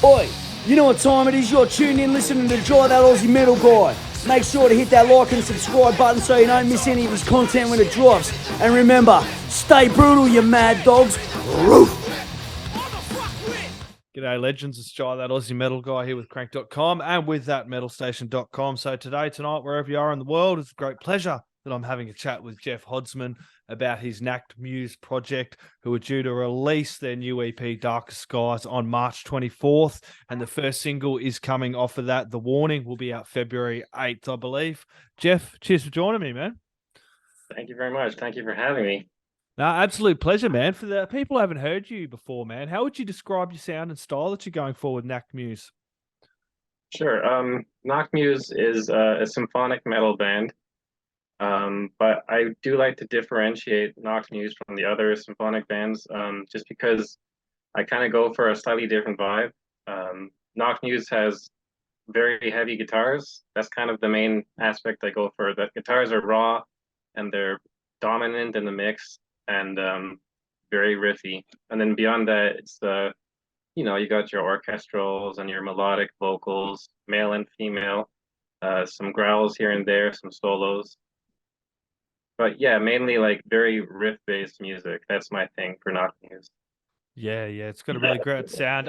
Oi, you know what time it is? You're tuned in listening to Drive That Aussie Metal Guy. Make sure to hit that like and subscribe button so you don't miss any of his content when it drops. And remember, stay brutal, you mad dogs. Roof! G'day, legends. It's Jai, that Aussie metal guy here with crank.com and with that metalstation.com. So tonight, wherever you are in the world, it's a great pleasure that I'm having a chat with Geoff Hodsman about his Nachtmuse project, who are due to release their new EP, Darker Skies, on March 24th. And the first single is coming off of that. The Warning will be out February 8th, I believe. Geoff, cheers for joining me, man. Thank you very much. Thank you for having me. No, absolute pleasure, man. For the people who haven't heard you before, man, how would you describe your sound and style that you're going for with Nachtmuse? Sure. Nachtmuse is a symphonic metal band, but I do like to differentiate Nachtmuse from the other symphonic bands, just because I kind of go for a slightly different vibe. Nachtmuse has very heavy guitars. That's kind of the main aspect I go for. The guitars are raw and they're dominant in the mix and very riffy. And then beyond that, it's you got your orchestrals and your melodic vocals, male and female, some growls here and there, some solos. But yeah, mainly like very riff-based music. That's my thing for Nachtmuse. Yeah, it's got a really great sound.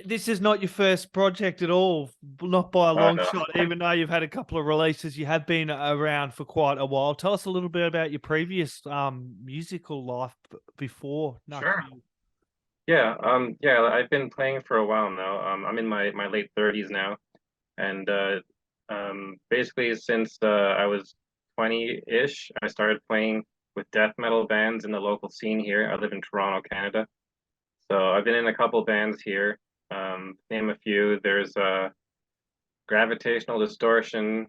This is not your first project at all, not by a long No. shot. Even though you've had a couple of releases, you have been around for quite a while. Tell us a little bit about your previous musical life before. Sure. Yeah, I've been playing for a while now. I'm in my late 30s now, and basically since I was 20-ish, I started playing with death metal bands in the local scene here. I live in Toronto, Canada. So I've been in a couple bands here. Name a few. There's Gravitational Distortion,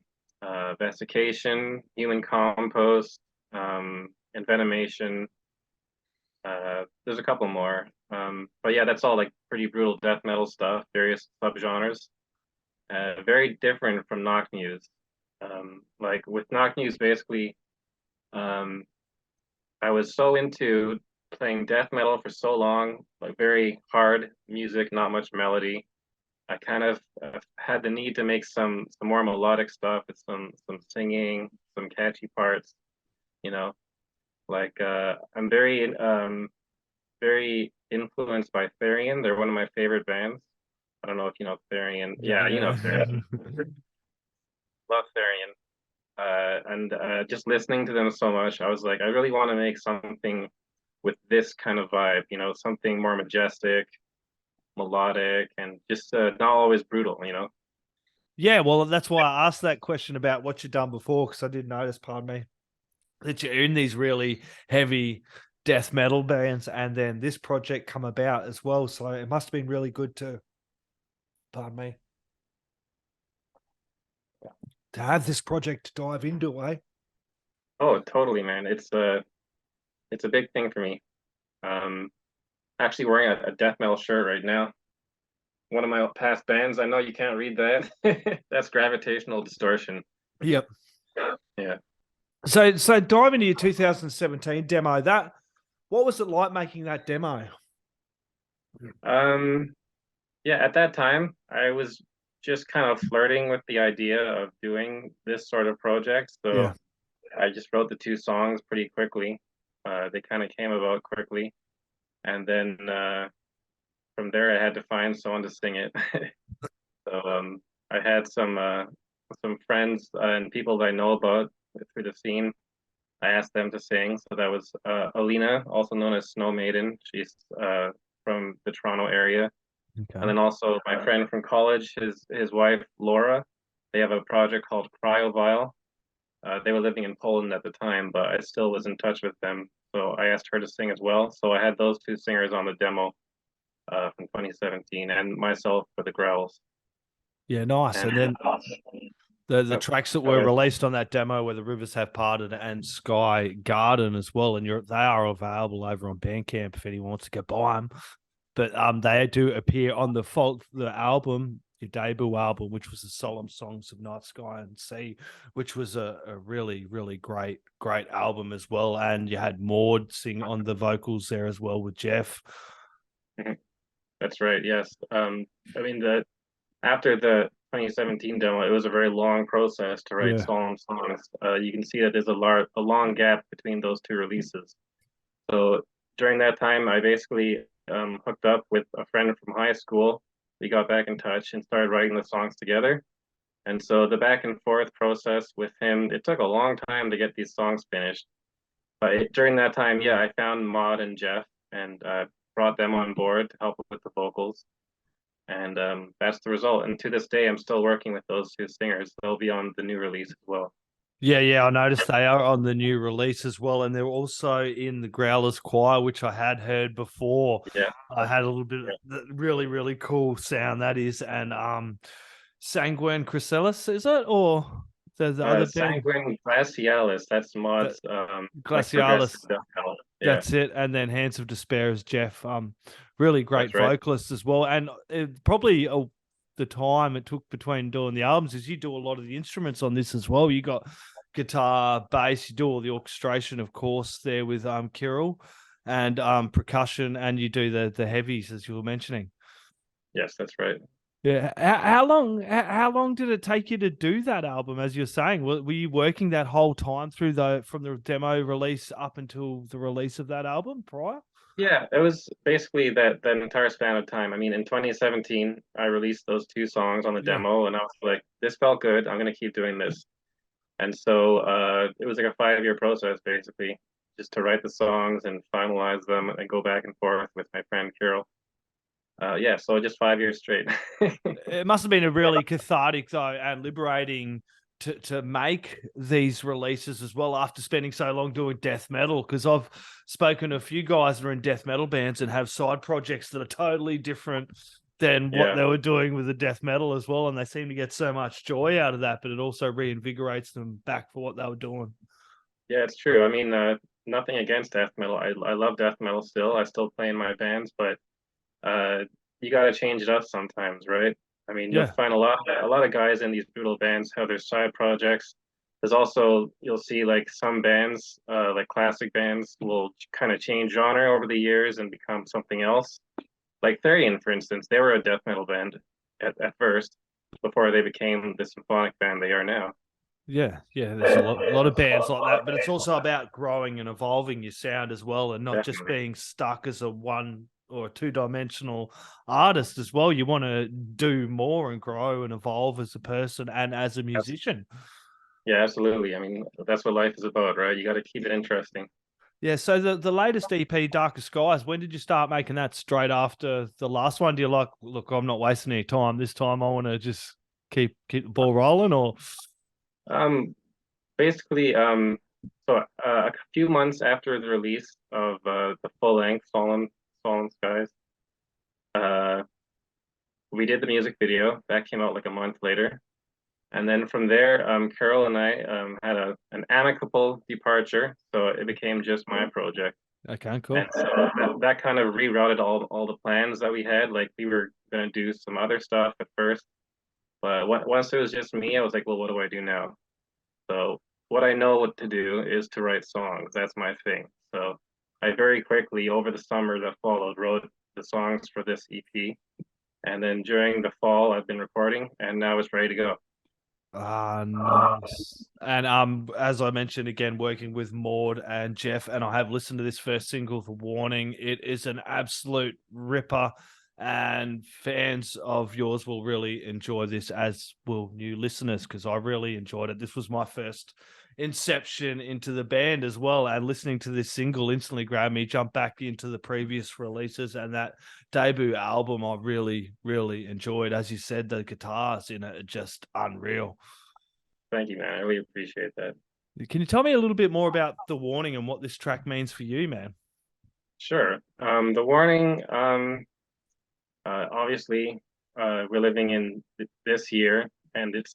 VESICATION, Human Compost, ENVENOMATION. There's a couple more. But yeah, that's all like pretty brutal death metal stuff, various subgenres. Very different from Nachtmuse. Like with Nachtmuse, basically, I was so into playing death metal for so long, like very hard music, not much melody. I kind of had the need to make some more melodic stuff with some singing, some catchy parts, you know. Like I'm very influenced by Therian. They're one of my favorite bands. I don't know if you know Therian. Yeah, you know Therian. Love Therian. And just listening to them so much, I was like, I really want to make something with this kind of vibe, something more majestic, melodic, and just not always brutal, Yeah, well, that's why I asked that question about what you've done before, because I did notice, pardon me, that you're in these really heavy death metal bands, and then this project come about as well. So it must have been really good to, pardon me, to have this project to dive into, eh? Oh, totally, man. It's a big thing for me. Actually wearing a death metal shirt right now. One of my past bands. I know you can't read that. That's Gravitational Distortion. Yep. Yeah. So dive into your 2017 demo. What was it like making that demo? Yeah, at that time I was just kind of flirting with the idea of doing this sort of project. So yeah. I just wrote the two songs pretty quickly. They kind of came about quickly. And then from there I had to find someone to sing it. So I had some friends and people that I know about through the scene. I asked them to sing. So that was Alina, also known as Snow Maiden. She's from the Toronto area. Okay. And then also my friend from college, his wife Laura. They have a project called Cryovile. They were living in Poland at the time, but I still was in touch with them. So I asked her to sing as well. So I had those two singers on the demo from 2017, and myself for the growls. Yeah, nice. And then the tracks that were released on that demo were The Rivers Have Parted and Sky Garden as well, and they are available over on Bandcamp if anyone wants to go buy them. But they do appear on the album, your debut album, which was the Solemn Songs of Night, Sky, and Sea, which was a really, really great album as well. And you had Maud sing on the vocals there as well with Geoff. Mm-hmm. That's right. Yes. I mean, after the 2017 demo, it was a very long process to write Yeah. Solemn songs. You can see that there's a long gap between those two releases. So during that time, I basically hooked up with a friend from high school. We got back in touch and started writing the songs together. And so the back and forth process with him, it took a long time to get these songs finished. But during that time, yeah, I found Maud and Geoff and brought them on board to help with the vocals. And that's the result. And to this day, I'm still working with those two singers. They'll be on the new release as well. Yeah, yeah, I noticed they are on the new release as well, and they're also in the Growlers Choir, which I had heard before. Yeah. I had a little bit of Yeah. really, really cool sound that is, and Sanguine Chrysalis, is it, or the other band Sanguine Glacialis, that's that Maud's like progressive Glacialis? death metal. Yeah, That's it, and then Hands of Despair is Geoff. Really great that's right. vocalist as well, and probably the time it took between doing the albums is you do a lot of the instruments on this as well. You got guitar, bass, you do all the orchestration, of course, there with Kirill, and percussion, and you do the heavies as you were mentioning. Yes, that's right. Yeah. How long did it take you to do that album? As you're saying, were you working that whole time through from the demo release up until the release of that album prior? Yeah, it was basically that entire span of time. I mean, in 2017, I released those two songs on the Yeah. demo, and I was like, this felt good. I'm gonna keep doing this. And so it was like a 5-year process, basically, just to write the songs and finalize them and go back and forth with my friend Carol. Yeah, so just 5 years straight. It must have been a really cathartic though and liberating to make these releases as well after spending so long doing death metal, because I've spoken to a few guys that are in death metal bands and have side projects that are totally different than what Yeah. they were doing with the death metal as well, and they seem to get so much joy out of that, but it also reinvigorates them back for what they were doing. Yeah, it's true. I mean, nothing against death metal. I love death metal still. I still play in my bands, but uh, you got to change it up sometimes, right? I mean, you'll Yeah. find a lot of guys in these brutal bands have their side projects. There's also you'll see like some bands, like classic bands, will kind of change genre over the years and become something else. Like Therian, for instance, they were a death metal band at first before they became the symphonic band they are now. Yeah, yeah, there's a lot of bands like that, but it's also about growing and evolving your sound as well, and not just Definitely. being stuck as a one or two-dimensional artist as well. You want to do more and grow and evolve as a person and as a musician. Yeah, absolutely. I mean, that's what life is about, right? You got to keep it interesting. Yeah, so the latest EP, Darker Skies, when did you start making that? Straight after the last one? Do you like, look, I'm not wasting any time. This time I want to just keep the ball rolling, or Um, Basically, so a few months after the release of the full length Solemn Skies, uh, we did the music video. That came out like a month later, and then from there, Carol and I had an amicable departure, so it became just my project. okay, cool. And so that kind of rerouted all the plans that we had. Like we were gonna do some other stuff at first, but once it was just me, I was like, well, what do I do now? So what I know what to do is to write songs. That's my thing. So I very quickly over the summer that followed wrote the songs for this EP. And then during the fall I've been recording and now it's ready to go. Ah, nice. And as I mentioned again, working with Maud and Geoff, and I have listened to this first single, The Warning. It is an absolute ripper, and fans of yours will really enjoy this, as will new listeners, because I really enjoyed it. This was my first inception into the band as well, and listening to this single instantly grabbed me, jumped back into the previous releases, and that debut album I really, really enjoyed. As you said, the guitars in it are just unreal. Thank you, man. I really appreciate that. Can you tell me a little bit more about The Warning and what this track means for you, man? Sure. The Warning, obviously, we're living in this year and it's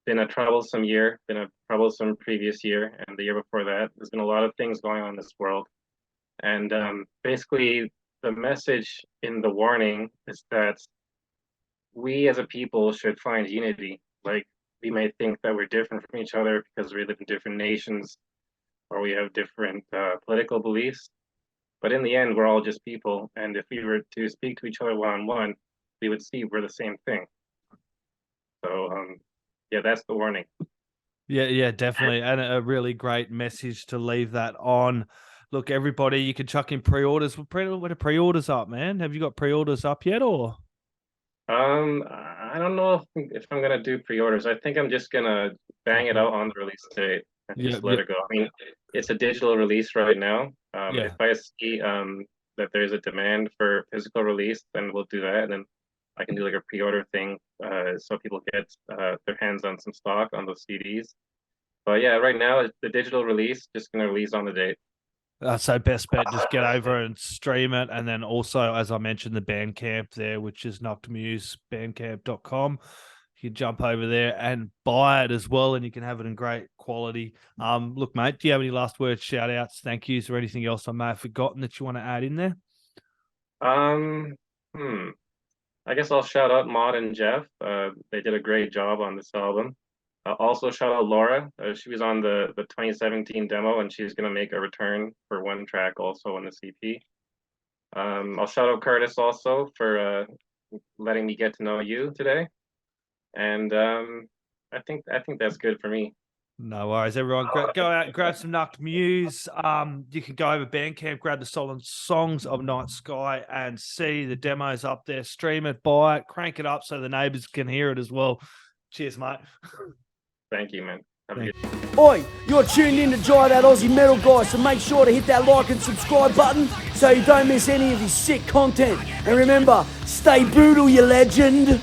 been a troublesome year, been a troublesome previous year, and the year before that. There's been a lot of things going on in this world. And basically, the message in The Warning is that we as a people should find unity. Like, we may think that we're different from each other because we live in different nations or we have different political beliefs. But in the end, we're all just people, and if we were to speak to each other one-on-one, we would see we're the same thing. So yeah, that's the warning. Yeah, definitely. And a really great message to leave that on. Look, everybody, you can chuck in pre-orders. What are pre-orders up, man? Have you got pre-orders up yet, or? I don't know if I'm gonna do pre-orders. I think I'm just gonna bang it out on the release date and just let it go. I mean, it's a digital release right now. If I see that there's a demand for physical release, then we'll do that, and then I can do like a pre-order thing, so people get their hands on some stock on those CDs. But yeah, right now the digital release just gonna release on the date. So best bet, just get over and stream it. And then also, as I mentioned, the Bandcamp there, which is Nachtmuse, bandcamp.com. You can jump over there and buy it as well, and you can have it in great quality. Look, mate, do you have any last words, shout outs, thank yous, or anything else I may have forgotten that you want to add in there? I guess I'll shout out Maud and Geoff. They did a great job on this album. Also shout out Laura. She was on the 2017 demo, and she's going to make a return for one track also on the CP. I'll shout out Curtis also for letting me get to know you today. And I think that's good for me. No worries, everyone. Go out and grab some Nachtmuse. You can go over Bandcamp, grab the Solemn songs of Nightsky, and see the demos up there. Stream it, buy it, crank it up so the neighbors can hear it as well. Cheers, mate. Thank you, man. Have a good day. Oi, you're tuned in to Jai That Aussie Metal Guy, so make sure to hit that like and subscribe button so you don't miss any of his sick content. And remember, stay brutal, you legend.